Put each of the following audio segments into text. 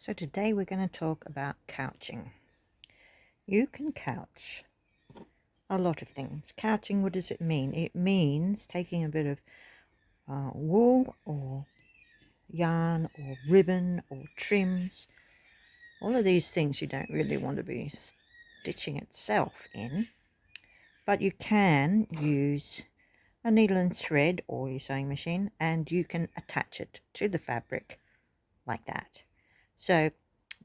So today we're going to talk about couching. You can couch a lot of things. Couching, what does it mean? It means taking a bit of wool or yarn or ribbon or trims. All of these things you don't really want to be stitching itself in, but you can use a needle and thread or your sewing machine, and you can attach it to the fabric like that. So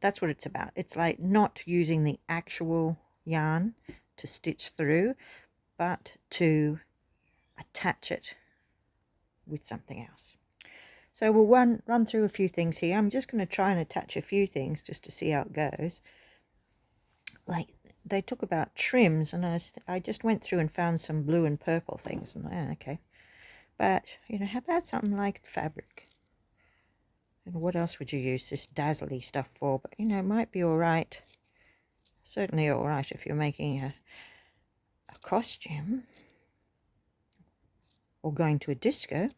that's what it's about. It's like not using the actual yarn to stitch through, but to attach it with something else. So we'll run through a few things here. I'm just going to try and attach a few things just to see how it goes. Like they talk about trims, and I just went through and found some blue and purple things, and okay. But how about something like fabric? And what else would you use this dazzly stuff for? But it might be all right. Certainly all right if you're making a costume or going to a disco.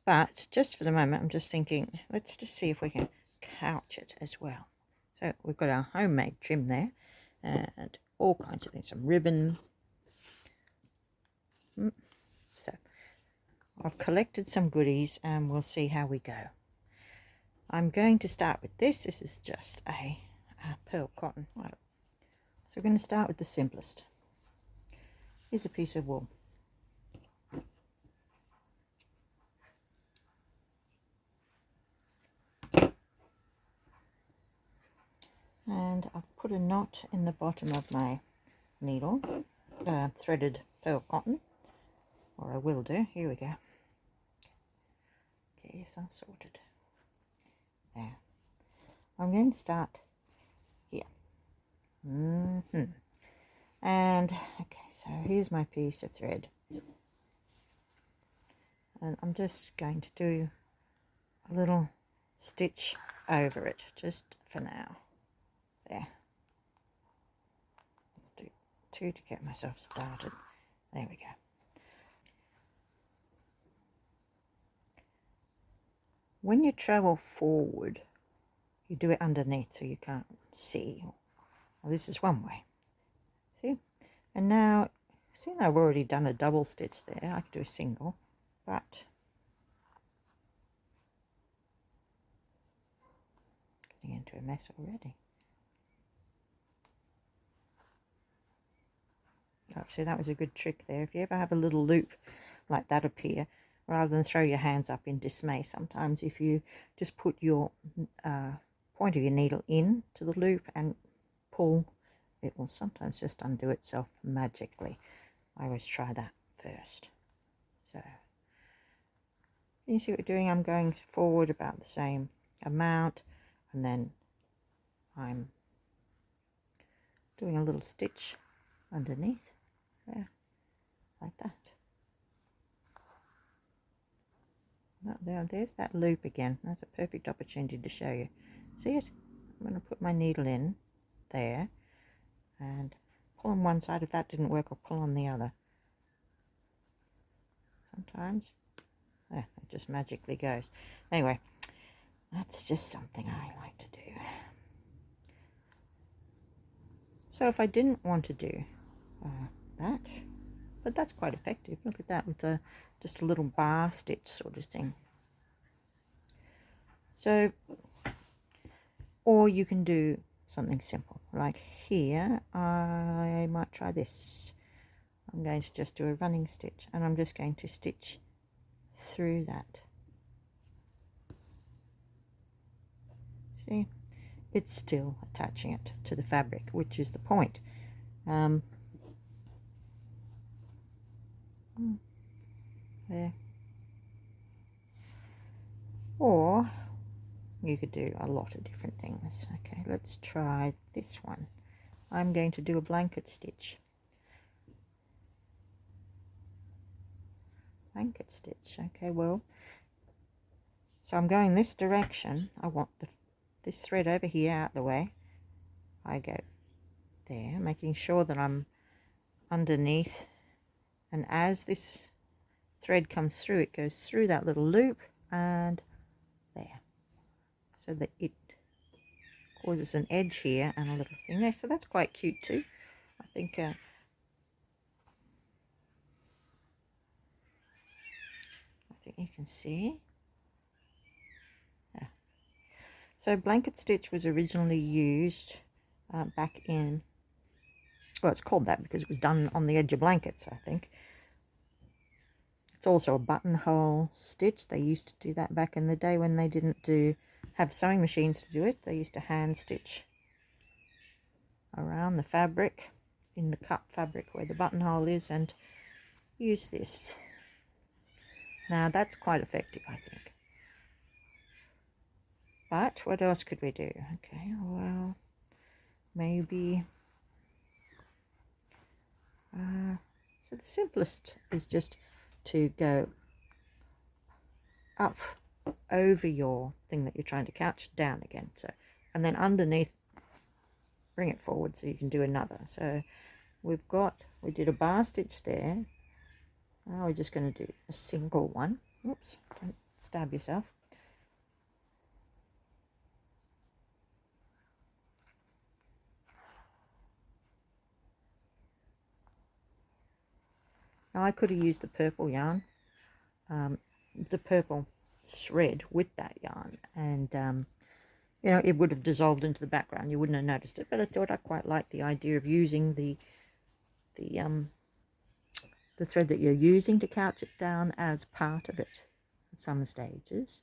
But just for the moment, I'm just thinking, let's just see if we can couch it as well. So we've got our homemade trim there and all kinds of things, some ribbon. So I've collected some goodies and we'll see how we go. I'm going to start with this. This is just a pearl cotton. So we're going to start with the simplest. Here's a piece of wool. And I've put a knot in the bottom of my needle, threaded pearl cotton, or I will do. Here we go. Okay, so I've sorted. There. I'm going to start here. And okay, so here's my piece of thread, and I'm just going to do a little stitch over it just for now. There. I'll do two to get myself started. There we go. When you travel forward, you do it underneath so you can't see. Well, this is one way. See? And now, see, I've already done a double stitch there. I could do a single, but getting into a mess already. Oh, see, that was a good trick there. If you ever have a little loop like that appear, rather than throw your hands up in dismay, sometimes if you just put your point of your needle in to the loop and pull, it will sometimes just undo itself magically. I always try that first. So you see what we're doing? I'm going forward about the same amount, and then I'm doing a little stitch underneath there, like that. There's that loop again. That's a perfect opportunity to show you. See it? I'm going to put my needle in there and pull on one side. If that didn't work, I'll pull on the other. Sometimes it just magically goes. Anyway, that's just something I like to do. So if I didn't want to do that, but that's quite effective. Look at that with just a little bar stitch sort of thing. So, or you can do something simple like here. I might try this. I'm going to just do a running stitch, and I'm just going to stitch through that. See, it's still attaching it to the fabric, which is the point. There. Or you could do a lot of different things. Okay, let's try this one. I'm going to do a blanket stitch. Blanket stitch. Okay, well, so I'm going this direction. I want this thread over here out the way. I go there, making sure that I'm underneath, and as this thread comes through, it goes through that little loop and there, so that it causes an edge here and a little thing there, so that's quite cute too. I think you can see. Yeah. So blanket stitch was originally used back in, well, it's called that because it was done on the edge of blankets, I think. It's also a buttonhole stitch. They used to do that back in the day when they didn't have sewing machines to do it. They used to hand stitch around the fabric, in the cut fabric where the buttonhole is, and use this. Now that's quite effective, I think. But what else could we do? Okay, well, maybe so the simplest is just to go up over your thing that you're trying to couch, down again, so, and then underneath bring it forward so you can do another. So we did a bar stitch there. Now we're just going to do a single one. Oops, don't stab yourself. Now I could have used the purple yarn, the purple thread with that yarn, and you know, it would have dissolved into the background. You wouldn't have noticed it, but I thought I quite liked the idea of using the thread that you're using to couch it down as part of it at some stages.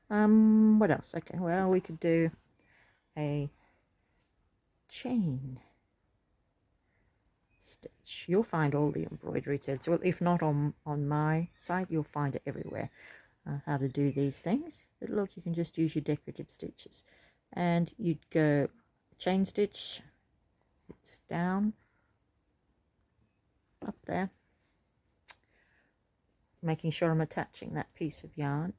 What else? Okay, well, we could do a chain stitch. You'll find all the embroidery threads, well, if not on my site, you'll find it everywhere, how to do these things. But look, you can just use your decorative stitches, and you'd go chain stitch, it's down, up there, making sure I'm attaching that piece of yarn,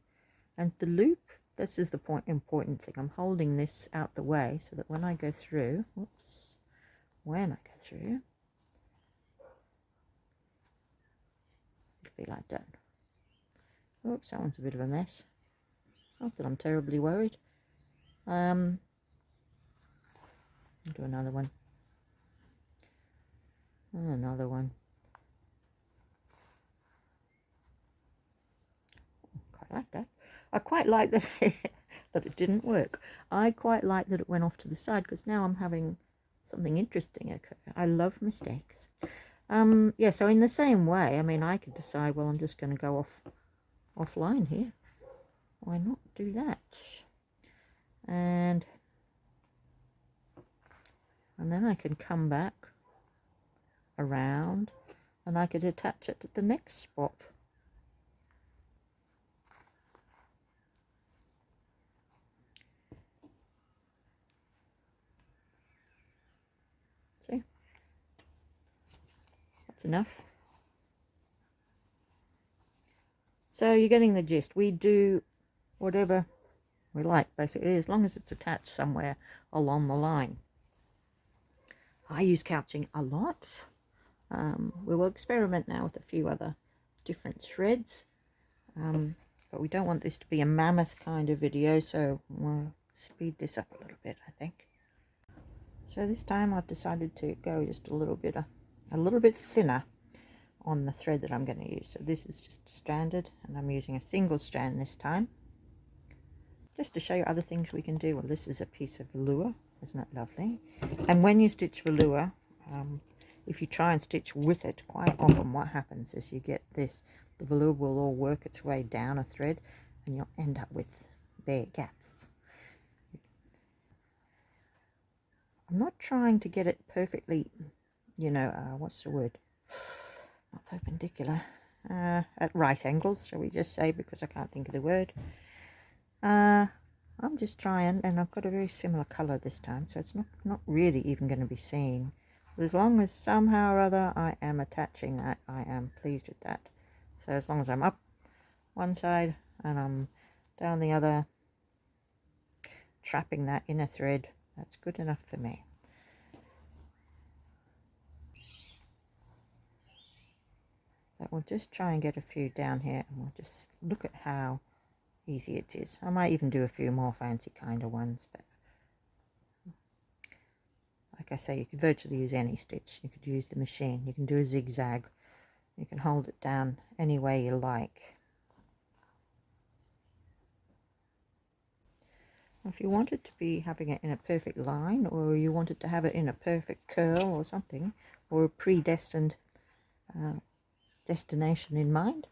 and the loop, this is the important thing. I'm holding this out the way so that when I go through, when I go through, it'll be like that. Oops, that one's a bit of a mess. Not that I'm terribly worried. I'll do another one. And another one. Quite like that. I quite like that that it didn't work. I quite like that it went off to the side, because now I'm having something interesting occur. I love mistakes. Yeah, so in the same way, I mean, I could decide, well, I'm just going to go offline here. Why not do that? And then I can come back around, and I could attach it at the next spot. See? That's enough. So you're getting the gist. We do whatever we like, basically, as long as it's attached somewhere along the line. I use couching a lot. We will experiment now with a few other different threads, but we don't want this to be a mammoth kind of video, so we'll speed this up a little bit, I think. So this time I've decided to go just a little bit thinner on the thread that I'm going to use. So this is just stranded, and I'm using a single strand this time, just to show you other things we can do. Well, this is a piece of velour, isn't it lovely? And when you stitch velour, if you try and stitch with it, quite often what happens is you get this, the velour will all work its way down a thread, and you'll end up with bare gaps. I'm not trying to get it perfectly, you know, what's the word? Not perpendicular. At right angles, shall we just say, because I can't think of the word. I'm just trying, and I've got a very similar colour this time, so it's not really even going to be seen. But as long as somehow or other I am attaching that, I am pleased with that. So as long as I'm up one side and I'm down the other, trapping that inner thread, that's good enough for me. But we'll just try and get a few down here, and we'll just look at how easy it is. I might even do a few more fancy kind of ones, but like I say, you could virtually use any stitch. You could use the machine. You can do a zigzag. You can hold it down any way you like. If you wanted to be having it in a perfect line, or you wanted to have it in a perfect curl or something, or a predestined destination in mind,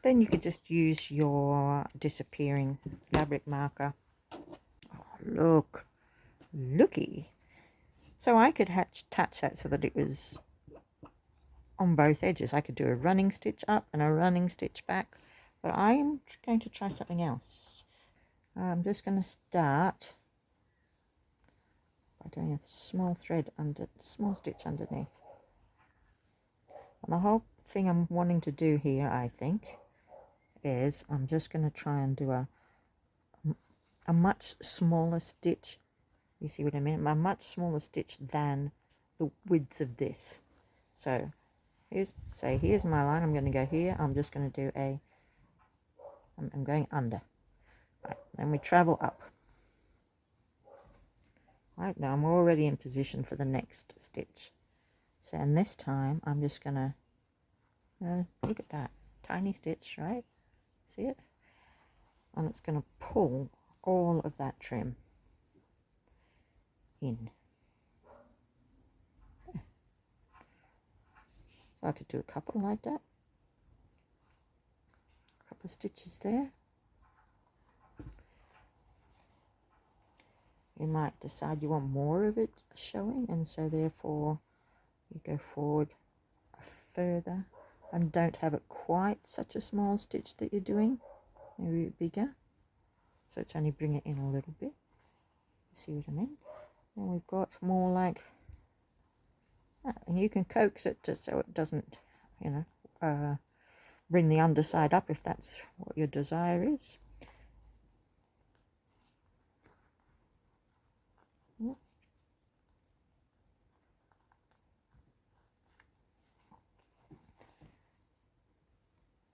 then you could just use your disappearing fabric marker. Oh, looky. So I could attach that so that it was on both edges. I could do a running stitch up and a running stitch back, but I'm going to try something else. I'm just going to start by doing a small stitch underneath. And the whole thing I'm wanting to do here, I think, is I'm just going to try and do a much smaller stitch. You see what I mean? A much smaller stitch than the width of this. So here's my line. I'm going to go here. I'm just going to do I'm going under. Right, then we travel up. Right, now I'm already in position for the next stitch. So, and this time I'm just going to look at that tiny stitch, right? See it? And it's going to pull all of that trim in. There. So I could do a couple like that. A couple of stitches there. You might decide you want more of it showing, and so therefore you go forward further and don't have it quite such a small stitch that you're doing, maybe a bit bigger, so it's only bring it in a little bit. See what I mean? And we've got more like that, and you can coax it just so it doesn't, you know, bring the underside up if that's what your desire is.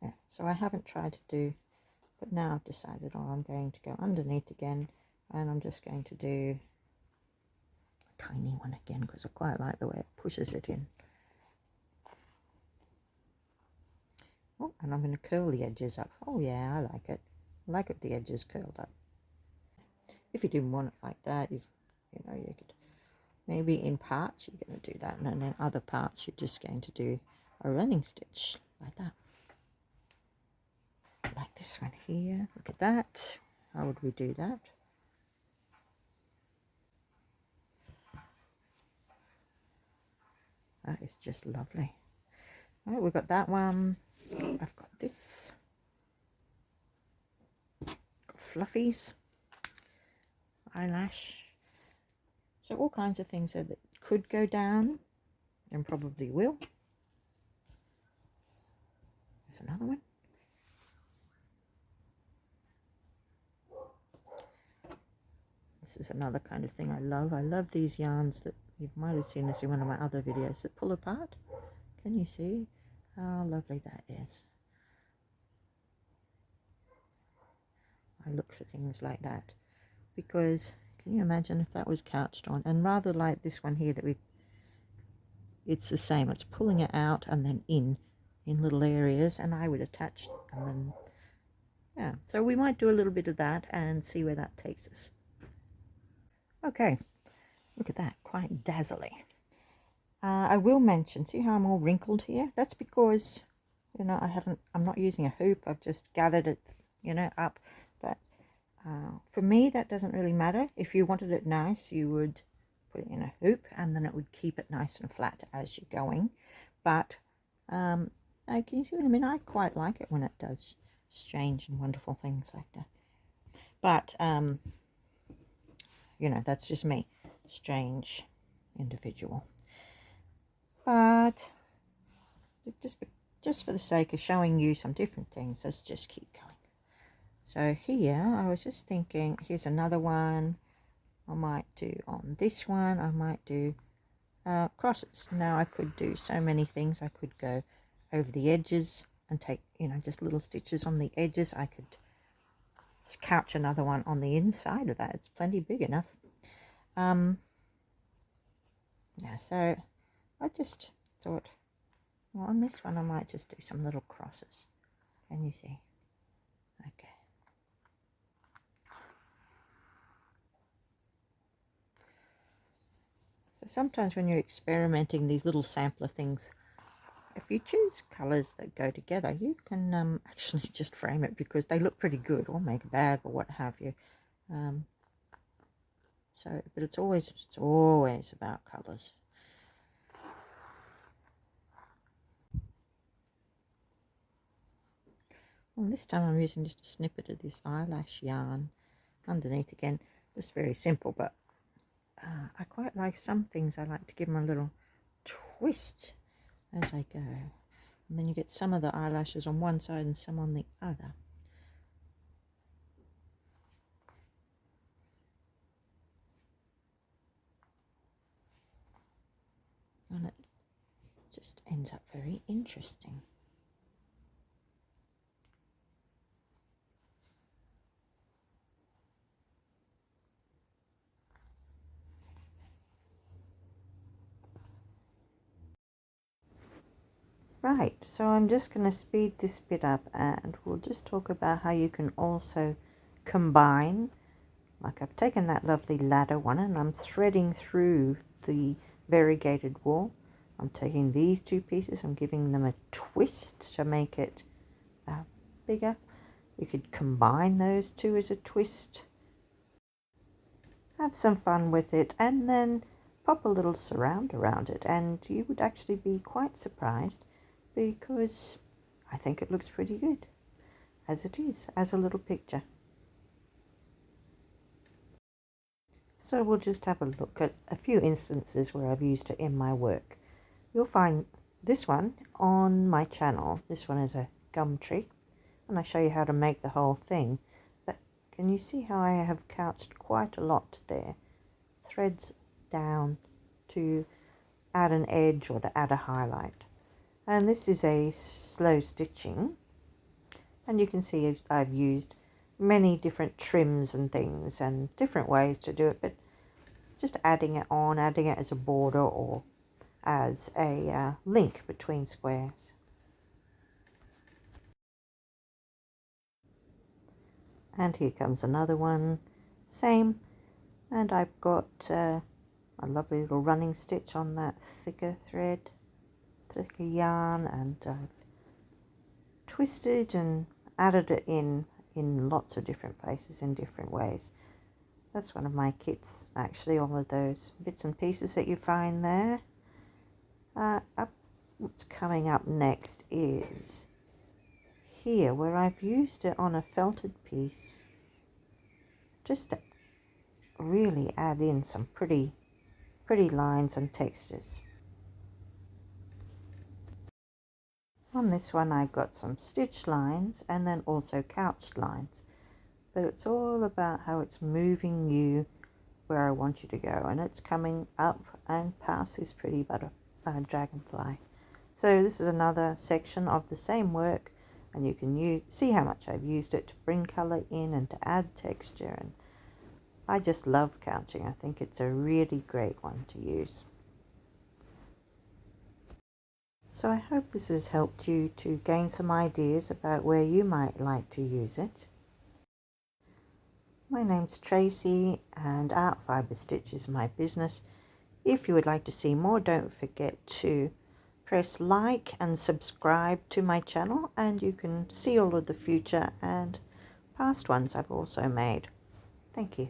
Yeah, so I haven't tried to do, but now I've decided, I'm going to go underneath again, and I'm just going to do a tiny one again because I quite like the way it pushes it in. Oh, and I'm going to curl the edges up. Oh yeah, I like it. I like it, the edges curled up. If you didn't want it like that, you know, you could maybe in parts you're going to do that, and then in other parts you're just going to do a running stitch like that. Like this one here. Look at that. How would we do that? That is just lovely. All right, we've got that one. I've got this. Got fluffies. Eyelash. So all kinds of things that could go down and probably will. There's another one. This is another kind of thing I love. I love these yarns that you might have seen this in one of my other videos that pull apart. Can you see how lovely that is? I look for things like that because can you imagine if that was couched on, and rather like this one here that it's the same, it's pulling it out and then in little areas, and I would attach, and then yeah, so we might do a little bit of that and see where that takes us. Okay, look at that, quite dazzling. I will mention, see how I'm all wrinkled here? That's because, you know, I'm not using a hoop, I've just gathered it, you know, up. But for me, that doesn't really matter. If you wanted it nice, you would put it in a hoop, and then it would keep it nice and flat as you're going. But can you see what I mean? I quite like it when it does strange and wonderful things like that. But you know, that's just me, strange individual. But just for the sake of showing you some different things, let's just keep going. So here I was just thinking, here's another one. I might do on this one, I might do crosses. Now I could do so many things. I could go over the edges and take, you know, just little stitches on the edges. I could couch another one on the inside of that. It's plenty big enough. Yeah, so I just thought, well, on this one I might just do some little crosses. Can you see? Okay. So sometimes when you're experimenting these little sampler things, if you choose colours that go together, you can actually just frame it because they look pretty good, or make a bag or what have you. But it's always about colours. Well, this time I'm using just a snippet of this eyelash yarn underneath again. Just very simple, but I quite like some things. I like to give them a little twist as I go. And then you get some of the eyelashes on one side and some on the other. And it just ends up very interesting. Right, so I'm just going to speed this bit up and we'll just talk about how you can also combine. Like I've taken that lovely ladder one and I'm threading through the variegated wool. I'm taking these two pieces, I'm giving them a twist to make it bigger. You could combine those two as a twist. Have some fun with it and then pop a little surround around it and you would actually be quite surprised because I think it looks pretty good as it is, as a little picture. So we'll just have a look at a few instances where I've used it in my work. You'll find this one on my channel. This one is a gum tree and I show you how to make the whole thing. But can you see how I have couched quite a lot there? Threads down to add an edge or to add a highlight. And this is a slow stitching, and you can see I've used many different trims and things and different ways to do it, but just adding it on, adding it as a border or as a link between squares. And here comes another one, same, and I've got a lovely little running stitch on that thicker yarn, and I've twisted and added it in lots of different places in different ways. That's one of my kits, actually, all of those bits and pieces that you find there. What's coming up next is here, where I've used it on a felted piece just to really add in some pretty lines and textures. On this one I've got some stitch lines and then also couched lines, but it's all about how it's moving you where I want you to go, and it's coming up and past this pretty dragonfly. So this is another section of the same work, and you can see how much I've used it to bring colour in and to add texture, and I just love couching. I think it's a really great one to use. So I hope this has helped you to gain some ideas about where you might like to use it. My name's Tracy and Art Fibre Stitch is my business. If you would like to see more, don't forget to press like and subscribe to my channel, and you can see all of the future and past ones I've also made. Thank you.